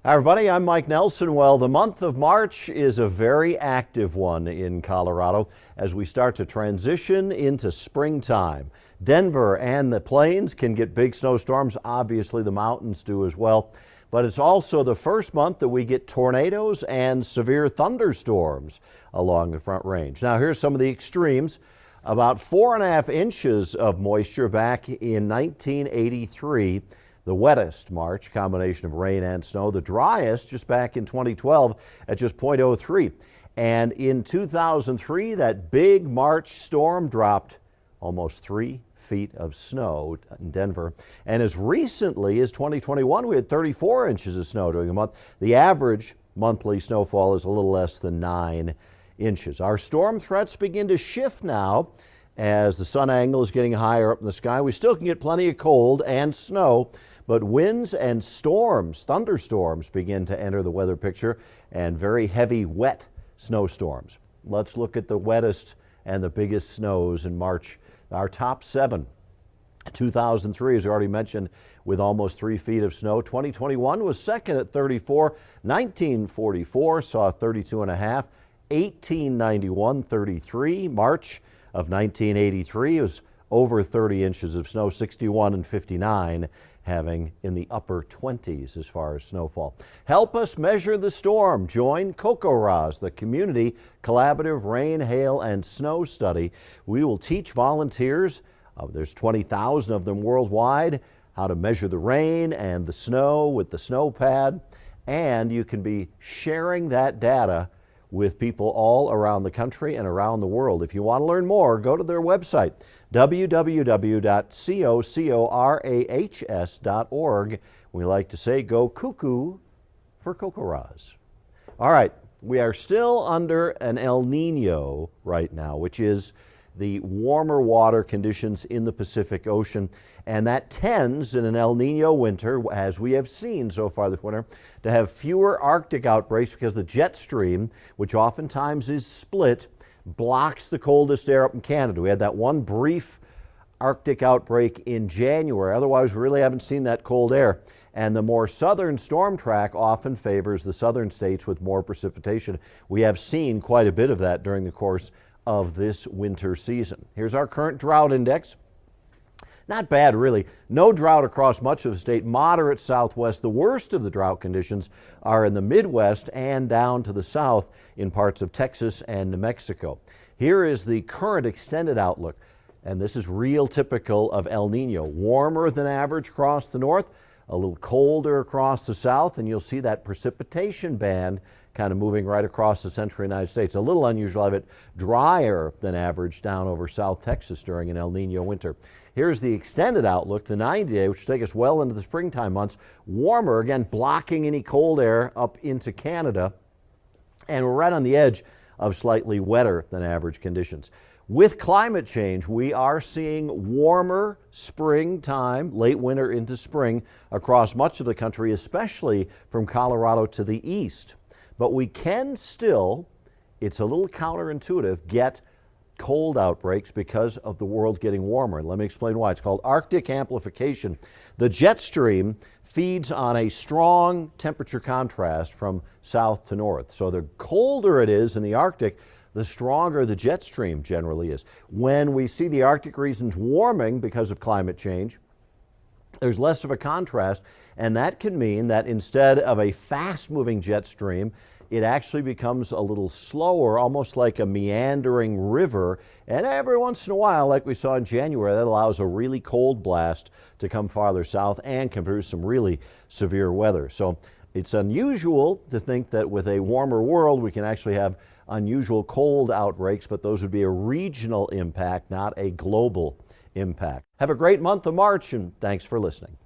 Hi everybody, I'm Mike Nelson. Well, the month of March is a very active one in Colorado as we start to transition into springtime. Denver and the plains can get big snowstorms. Obviously, the mountains do as well. But it's also the first month that we get tornadoes and severe thunderstorms along the Front Range. Now, here's some of the extremes. About 4.5 inches of moisture back in 1983. The wettest March, combination of rain and snow. The driest just back in 2012 at just 0.03. And in 2003, that big March storm dropped almost 3 feet of snow in Denver. And as recently as 2021, we had 34 inches of snow during the month. The average monthly snowfall is a little less than 9 inches. Our storm threats begin to shift now as the sun angle is getting higher up in the sky. We still can get plenty of cold and snow, but winds and storms, thunderstorms, begin to enter the weather picture, and very heavy, wet snowstorms. Let's look at the wettest and the biggest snows in March. Our top 7. 2003, as I already mentioned, with almost 3 feet of snow. 2021 was second at 34. 1944 saw 32.5. 1891, 33. March of 1983 was over 30 inches of snow. 61 and 59 having in the upper 20s as far as snowfall. Help us measure the storm. Join CocoRa's, the Community Collaborative Rain, Hail, and Snow Study. We will teach volunteers, there's 20,000 of them worldwide, how to measure the rain and the snow with the snow pad. And you can be sharing that data with people all around the country and around the world. If you want to learn more, go to their website, www.cocorahs.org. We like to say, go cuckoo for CocoRa's. All right, we are still under an El Nino right now, which is the warmer water conditions in the Pacific Ocean, and that tends in an El Nino winter, as we have seen so far this winter, to have fewer Arctic outbreaks because the jet stream, which oftentimes is split, blocks the coldest air up in Canada. We had that one brief Arctic outbreak in January. Otherwise, we really haven't seen that cold air. And the more southern storm track often favors the southern states with more precipitation. We have seen quite a bit of that during the course of this winter season. Here's our current drought index. Not bad, really. No drought across much of the state. Moderate southwest. The worst of the drought conditions are in the Midwest and down to the south in parts of Texas and New Mexico. Here is the current extended outlook, and this is real typical of El Nino. Warmer than average across the north, a little colder across the south, and you'll see that precipitation band kind of moving right across the central United States. A little unusual of it, drier than average down over South Texas during an El Nino winter. Here's the extended outlook, the 90-day, which will take us well into the springtime months. Warmer, again, blocking any cold air up into Canada. And we're right on the edge of slightly wetter than average conditions. With climate change, we are seeing warmer springtime, late winter into spring, across much of the country, especially from Colorado to the east. But we can still, it's a little counterintuitive, get cold outbreaks because of the world getting warmer. And let me explain why. It's called Arctic amplification. The jet stream feeds on a strong temperature contrast from south to north. So the colder it is in the Arctic, the stronger the jet stream generally is. When we see the Arctic regions warming because of climate change, there's less of a contrast, and that can mean that instead of a fast-moving jet stream, it actually becomes a little slower, almost like a meandering river. And every once in a while, like we saw in January, that allows a really cold blast to come farther south and can produce some really severe weather. So it's unusual to think that with a warmer world, we can actually have unusual cold outbreaks, but those would be a regional impact, not a global impact. Have a great month of March, and thanks for listening.